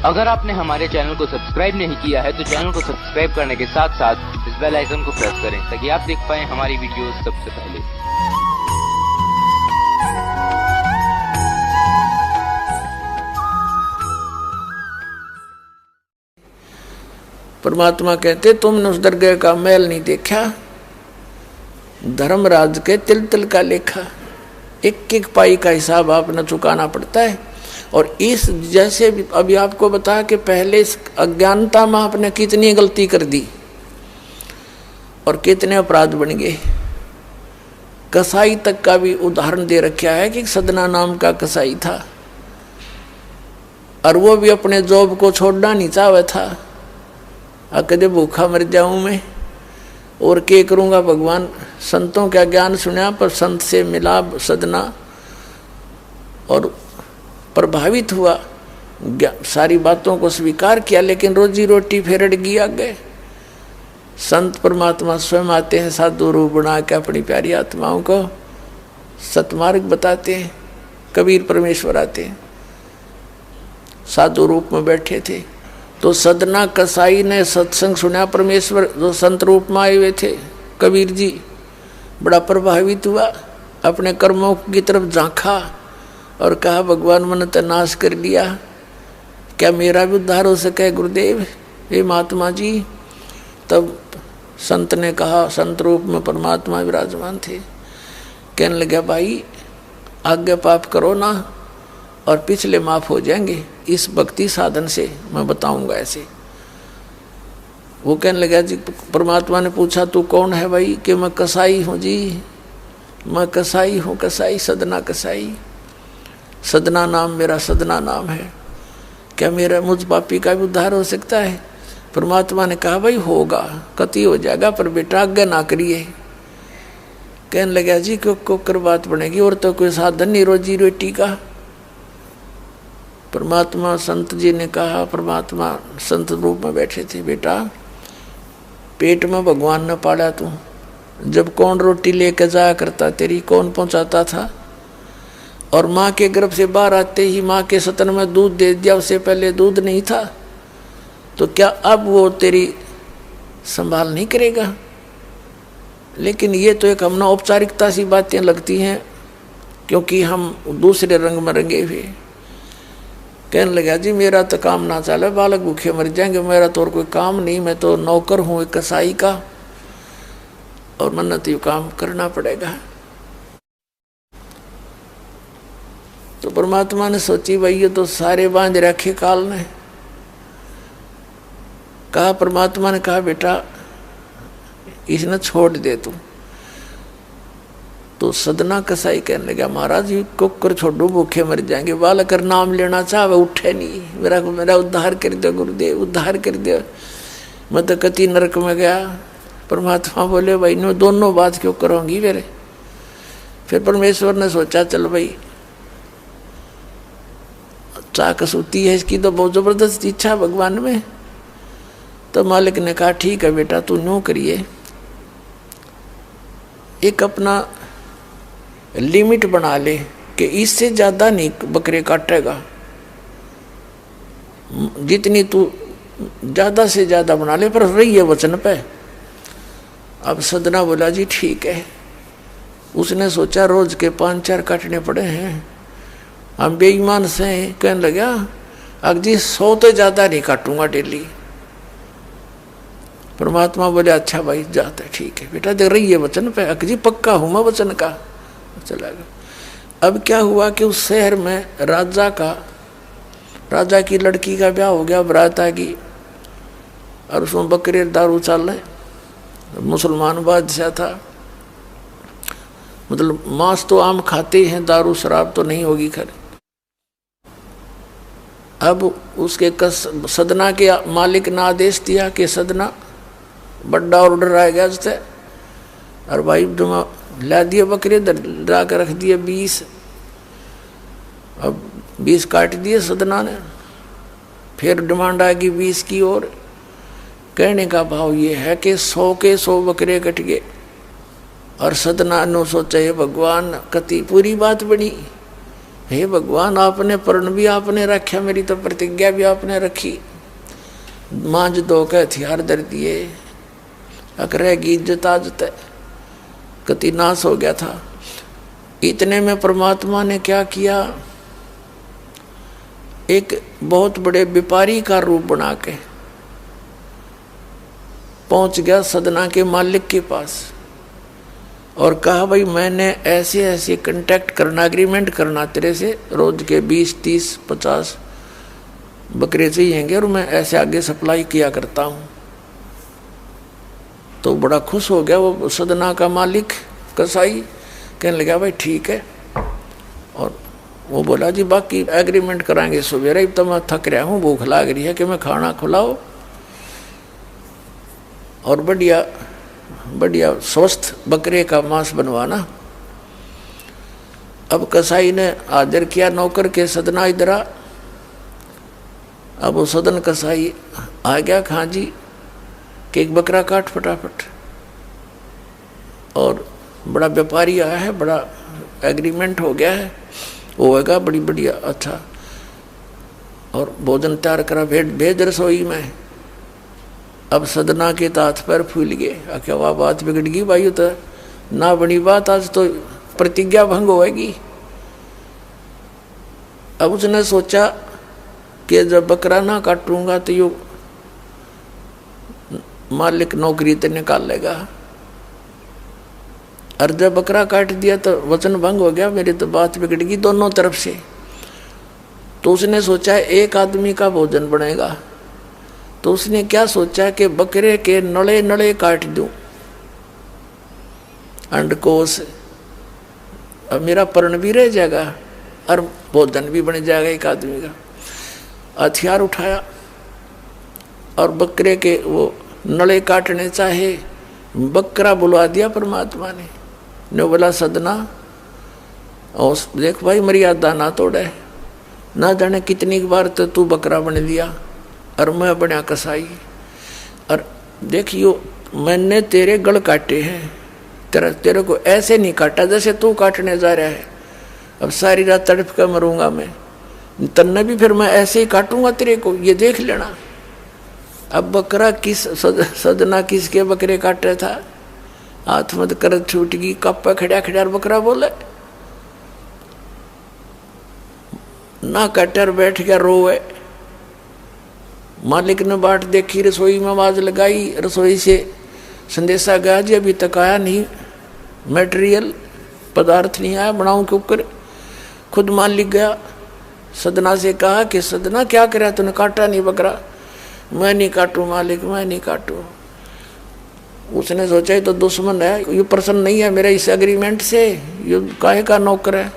अगर आपने हमारे चैनल को सब्सक्राइब नहीं किया है तो चैनल को सब्सक्राइब करने के साथ साथ इस बेल आइकन को प्रेस करें ताकि आप देख पाएं हमारी वीडियोस सबसे पहले। परमात्मा कहते तुमने उस दरगाह का मैल नहीं देखा, धर्मराज के तिल तिल का लेखा, एक एक पाई का हिसाब आपने चुकाना पड़ता है। और इस जैसे अभी आपको बताया कि पहले इस अज्ञानता में आपने कितनी गलती कर दी और कितने अपराध बन गए। कसाई तक का भी उदाहरण दे रखा है कि सदना नाम का कसाई था और वो भी अपने जॉब को छोड़ना नहीं चाहता था। कदे भूखा मर जाऊं मैं और क्या करूंगा भगवान। संतों का ज्ञान सुना पर संत से मिला सदना और प्रभावित हुआ, सारी बातों को स्वीकार किया, लेकिन रोजी रोटी फिर अड़ गई गए। संत परमात्मा स्वयं आते हैं साधु रूप बना के अपनी प्यारी आत्माओं को सतमार्ग बताते हैं। कबीर परमेश्वर आते हैं, साधु रूप में बैठे थे तो सदना कसाई ने सत्संग सुना। परमेश्वर जो संत रूप में आए हुए थे कबीर जी, बड़ा प्रभावित हुआ, अपने कर्मों की तरफ झांका और कहा भगवान मैंने तो नाश कर लिया, क्या मेरा भी उद्धार हो सके गुरुदेव, हे महात्मा जी। तब संत ने कहा, संत रूप में परमात्मा विराजमान थे, कहने लगा भाई आगे पाप करो ना और पिछले माफ हो जाएंगे इस भक्ति साधन से, मैं बताऊंगा ऐसे। वो कहने लगा जी, परमात्मा ने पूछा तू कौन है भाई, कि मैं कसाई हूँ जी, मैं कसाई हूँ, कसाई सदना कसाई, सदना नाम मेरा सदना नाम है, क्या मेरा मुझ पापी का भी उद्धार हो सकता है। परमात्मा ने कहा भाई होगा, कति हो जाएगा, पर बेटा आज्ञा ना करिए। कहने लगा जी क्यों कर बात बनेगी, और तो कोई साधन नहीं रोजी रोटी का। परमात्मा संत जी ने कहा, परमात्मा संत रूप में बैठे थे, बेटा पेट में भगवान न पाला तू, जब कौन रोटी लेकर जाया करता तेरी, कौन पहुंचाता था, और माँ के गर्भ से बाहर आते ही माँ के सतन में दूध दे दिया, उससे पहले दूध नहीं था, तो क्या अब वो तेरी संभाल नहीं करेगा। लेकिन ये तो एक हमने औपचारिकता सी बातें लगती हैं क्योंकि हम दूसरे रंग में रंगे हुए। कहने लगा जी मेरा तो काम ना चले, बालक भूखे मर जाएंगे, मेरा तो और कोई काम नहीं, मैं तो नौकर हूँ एक कसाई का और मन्नत तो ये काम करना पड़ेगा। तो परमात्मा ने सोची भाई ये तो सारे बांध रखे काल ने। कहा, परमात्मा ने कहा बेटा इसने छोड़ दे तू। तो सदना कसाई कहने लगा महाराज जी कुकर छोड़ो भूखे मर जाएंगे, बालक कर नाम लेना चाहे उठे नहीं, मेरा उद्धार कर दो गुरुदेव, उद्धार कर दो, मैं तो कति नरक में गया। परमात्मा बोले भाई नो दोनों बात क्यों करोगी मेरे। फिर परमेश्वर ने सोचा चल भाई चाकस होती है इसकी तो बहुत जबरदस्त इच्छा भगवान में। तो मालिक ने कहा ठीक है बेटा तू नो करिए, एक अपना लिमिट बना ले कि इससे ज़्यादा नहीं बकरे काटेगा, जितनी तू ज़्यादा से ज़्यादा बना ले पर रही है वचन पे। अब सदना बोला जी ठीक है। उसने सोचा रोज के 5-4 काटने पड़े हैं, हम बेईमान से कहने लगा अग जी 100 तो ज़्यादा नहीं काटूंगा डेली। परमात्मा बोले अच्छा भाई जाता है, ठीक है बेटा देख रही है वचन पे, अग जी पक्का हूँ मैं वचन का। चला गया। अब क्या हुआ कि उस शहर में राजा की लड़की का ब्याह हो गया, बारात आ गई और उसमें बकरे दारू चल रहे। मुसलमान बादशाह था, मतलब मांस तो आम खाते हैं, दारू शराब तो नहीं होगी खैर। अब उसके सदना के मालिक ने आदेश दिया कि सदना बड़ा ऑर्डर आ गया उससे, और भाई ला दिए बकरे ला कर रख दिए 20। अब 20 काट दिए सदना ने, फिर डिमांड आ गई 20 की और। कहने का भाव ये है कि 100 के 100 बकरे कट गए और सदना ने सोचा ये भगवान कति पूरी बात बनी, हे भगवान, आपने प्रण भी आपने रखा, मेरी तो प्रतिज्ञा भी आपने रखी, मांझ दो के हथियार धर दिए, अकरेगी इज्जत आज तक कति नाश हो गया था। इतने में परमात्मा ने क्या किया, एक बहुत बड़े व्यापारी का रूप बना के पहुंच गया सदना के मालिक के पास और कहा, भाई मैंने ऐसे ऐसे कांटेक्ट करना, एग्रीमेंट करना तेरे से, रोज के 20, 30, 50 बकरे चाहिएंगे और मैं ऐसे आगे सप्लाई किया करता हूँ। तो बड़ा खुश हो गया वो सदना का मालिक कसाई, कहने लगा भाई ठीक है। और वो बोला जी बाकी एग्रीमेंट कराएंगे सवेरे, अब तो मैं थक रहा हूँ, भूख लग रही है कि मैं खाना खिलाओ और बढ़िया बढ़िया स्वस्थ बकरे का मांस बनवाना। अब कसाई ने आदर किया नौकर के, सदना इधर आ। अब वो सदन कसाई आ गया, खां जी कि एक बकरा काट फटाफट। और बड़ा व्यापारी आया है, बड़ा एग्रीमेंट हो गया है, वो होगा बड़ी बढ़िया अच्छा। और भोजन तैयार करा, भेज रसोई में। अब सदना के हाथ पैर फूल गए, क्या वह बात बिगड़ गई भाई, तो ना बनी बात, आज तो प्रतिज्ञा भंग होएगी। अब उसने सोचा कि जब बकरा ना काटूंगा तो यो मालिक नौकरी तो निकाल लेगा, और जब बकरा काट दिया तो वचन भंग हो गया, मेरी तो बात बिगड़ गई दोनों तरफ से। तो उसने सोचा एक आदमी का भोजन बनेगा, तो उसने क्या सोचा कि बकरे के नड़े नड़े काट दूं, अंडकोश, अब मेरा पर्ण भी रह जाएगा और भोजन भी बन जाएगा एक आदमी का। हथियार उठाया और बकरे के वो नड़े काटने चाहे, बकरा बुलवा दिया परमात्मा ने बोला सदना और देख भाई मर्यादा ना तोड़े, ना जाने कितनी बार तो तू बकरा बन लिया और मैं बना कसाई, और देखियो मैंने तेरे गल काटे हैं, तेरे को ऐसे नहीं काटा जैसे तू काटने जा रहा है। अब सारी रात तड़प कर मरूंगा मैं, तन्ने भी फिर मैं ऐसे ही काटूंगा तेरे को, ये देख लेना। अब बकरा किस सदना किसके बकरे काटे था, हाथ मत कर छूट गई, कप्पा खड़ा खड़ा बकरा बोले ना, कटर बैठ गया रोए। मालिक ने बाट देखी, रसोई में आवाज लगाई, रसोई से संदेशा गया जी अभी तक आया नहीं, मटेरियल पदार्थ नहीं आया, बनाऊं क्यों कर। खुद मालिक गया, सदना से कहा कि सदना क्या करा तूने, काटा नहीं बकरा। मैं नहीं काटूं मालिक, मैं नहीं काटूं। उसने सोचा ये तो दुश्मन है, ये प्रसन्न नहीं है मेरे इस एग्रीमेंट से, ये काहे का नौकर है।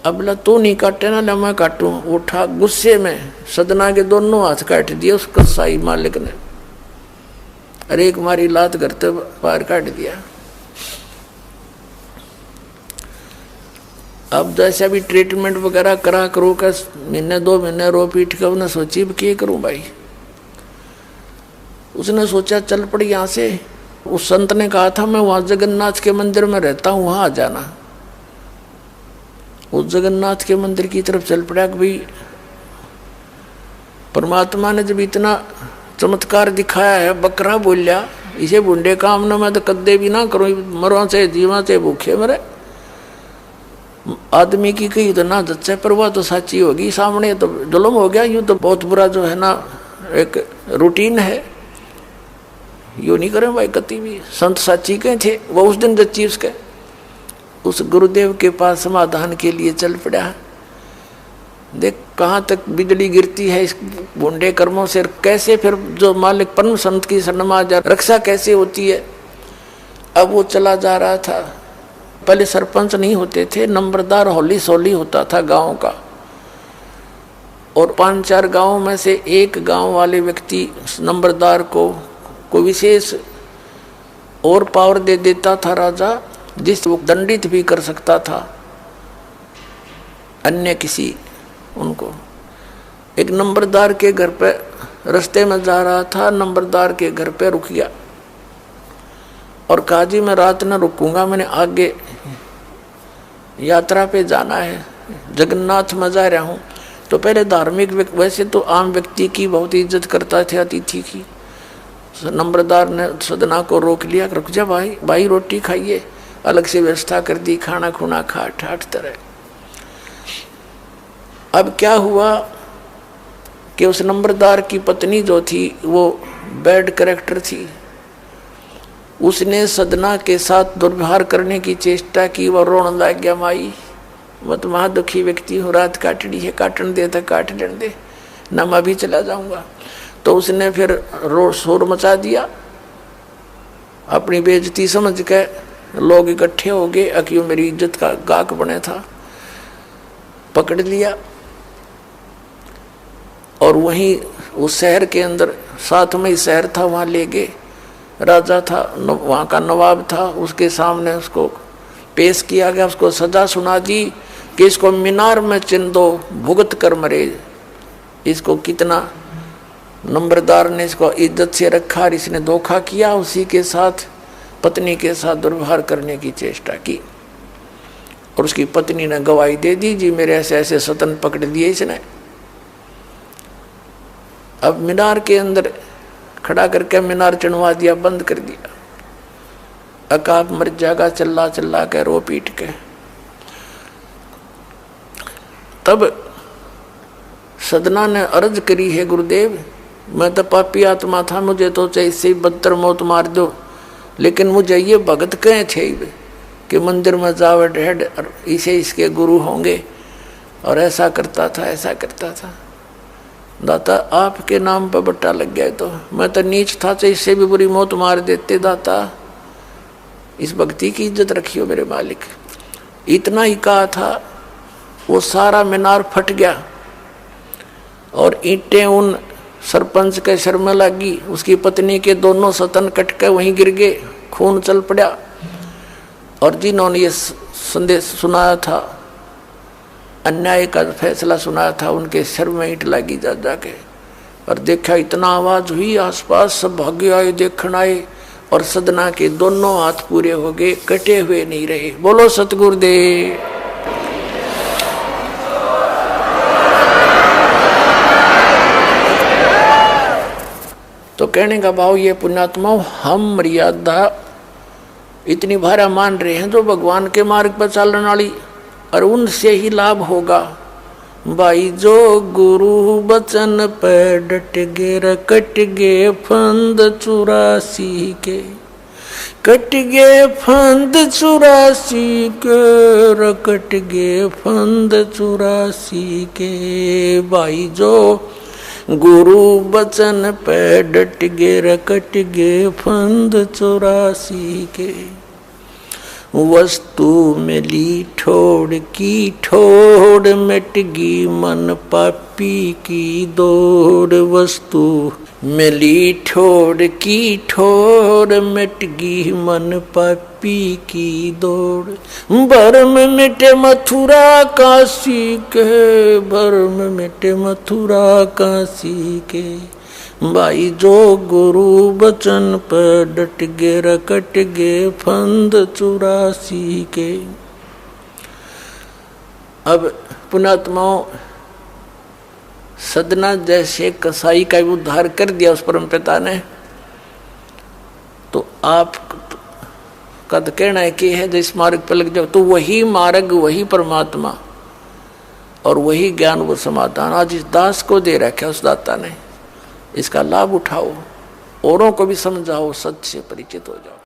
अब ला तू नहीं काटे ना, ला मैं काटूं। उठा गुस्से में सदना के दोनों हाथ काट दिए उस कसाई मालिक ने, अरे एक मारी लात करते पार काट दिया। अब जैसे भी ट्रीटमेंट वगैरह करा करो का, महीने 2 महीने रो पीट कर उन्हें सोची क्या करूं भाई। उसने सोचा चल पड़ी यहाँ से। उस संत ने कहा था मैं वहां जगन्नाथ के मंदिर में रहता हूँ, वहां आ जाना। उस जगन्नाथ के मंदिर की तरफ चल पड़ा कि भाई परमात्मा ने जब इतना चमत्कार दिखाया है, बकरा बोलिया, इसे बुंडे काम ना मैं तो कदे भी ना करूं, मरो से जीवा से भूखे मरे। आदमी की कही तो ना जच्चे, पर वह तो सच्ची होगी, सामने तो जुल्म हो गया। यूँ तो बहुत बुरा जो है ना एक रूटीन है, यूँ नहीं करें भाई कति भी। संत साची कहे थे वो उस दिन जच्ची उसके, उस गुरुदेव के पास समाधान के लिए चल पड़ा। देख कहाँ तक बिजली गिरती है इस बुंडे कर्मों से, कैसे फिर जो मालिक परम संत की शरण में आ जा रक्षा कैसे होती है। अब वो चला जा रहा था, पहले सरपंच नहीं होते थे, नंबरदार होली सोली होता था गांव का, और 5-4 गांवों में से एक गांव वाले व्यक्ति नंबरदार को कोई विशेष और पावर दे देता था राजा, जिस वो दंडित भी कर सकता था अन्य किसी उनको। एक नंबरदार के घर पे रास्ते में जा रहा था, नंबरदार के घर पे रुक गया और कहा जी मैं रात न रुकूंगा, मैंने आगे यात्रा पे जाना है, जगन्नाथ में जा रहा हूँ। तो पहले धार्मिक वैसे तो आम व्यक्ति की बहुत इज्जत करता थे, अतिथि की। नंबरदार ने सदना को रोक लिया, रुक जा भाई, भाई रोटी खाइए। अलग से व्यवस्था कर दी, खाना खुना खा ठाठ तरह। अब क्या हुआ कि उस नंबरदार की पत्नी जो थी वो बैड कैरेक्टर थी, उसने सदना के साथ दुर्व्यवहार करने की चेष्टा की। वह रोने लग गया, माई मैं तो महा दुखी व्यक्ति हूँ, रात काटनी है, काटन दे तो काट लेने दे, ना मैं भी चला जाऊंगा। तो उसने फिर शोर मचा दिया, अपनी बेइज्जती समझ के लोग इकट्ठे हो गए, अक्यों मेरी इज्जत का गाक बने था, पकड़ लिया। और वहीं उस शहर के अंदर, साथ में ही शहर था, वहाँ ले गए। राजा था, वहाँ का नवाब था, उसके सामने उसको पेश किया गया, उसको सजा सुना दी कि इसको मीनार में चिन दो, भुगत कर मरे। इसको कितना नंबरदार ने इसको इज्जत से रखा और इसने धोखा किया, उसी के साथ पत्नी के साथ दुर्व्यवहार करने की चेष्टा की। और उसकी पत्नी ने गवाही दे दी, जी मेरे ऐसे ऐसे सतन पकड़ दिए इसने। अब मीनार के अंदर खड़ा करके मीनार चढ़वा दिया, बंद कर दिया। अकाब मर जाएगा, चिल्ला चिल्ला के रो पीट के। तब सदना ने अर्ज करी है, गुरुदेव मैं तो पापी आत्मा था, मुझे तो चाहे इससे बदतर मौत मार दो, लेकिन मुझे ये भगत कहे थे कि मंदिर में जावे ढेड और इसे इसके गुरु होंगे, और ऐसा करता था ऐसा करता था। दाता आपके नाम पर बट्टा लग गया, तो मैं तो नीच था, चाहे इससे भी बुरी मौत मार देते। दाता इस भक्ति की इज्जत रखियो मेरे मालिक। इतना ही कहा था, वो सारा मीनार फट गया और ईंटें उन सरपंच के सर में लगी। उसकी पत्नी के दोनों सतन कट के वहीं गिर गए, खून चल पड़ा। और जिन्होंने ये संदेश सुनाया था, अन्याय का फैसला सुनाया था, उनके सिर में ईंट लगी जा जाके। और देखा इतना आवाज हुई, आसपास सब भागे आए, देखने आए, और सदना के दोनों हाथ पूरे हो गए, कटे हुए नहीं रहे। बोलो सतगुरुदेव। तो कहने का भाव ये पुण्यात्माओं, हम मर्यादा इतनी भारा मान रहे हैं जो भगवान के मार्ग पर चलने वाली, और उनसे ही लाभ होगा। भाई जो गुरु बचन पे डट गे, कट गे फंद 84 के, कट गे फंद 84 के, कट गे फंद 84 के। भाई जो गुरु बचन पे डट गे, कट गे फंद 84 के। वस्तु मिली ठोड़ की ठोड़, मिट गी मन पापी की दौड़। वस्तु मिली ठोड़ की ठोड़, मिट गी मन पापी की दौड़। भरम मिटे मथुरा काशी के, भरम मिटे मथुरा काशी के। भाई जो गुरु बचन पर डट गे, कट गे फंद 84 के। अब पुण्यात्माओं, सदना जैसे कसाई का उद्धार कर दिया उस परम पिता ने, तो आप का तो कहना है कि है जिस मार्ग पर लग जाओ, तो वही मार्ग, वही परमात्मा और वही ज्ञान, वो समाधान आज इस दास को दे रखा उस दाता ने। इसका लाभ उठाओ, औरों को भी समझाओ, सत्य से परिचित हो जाओ।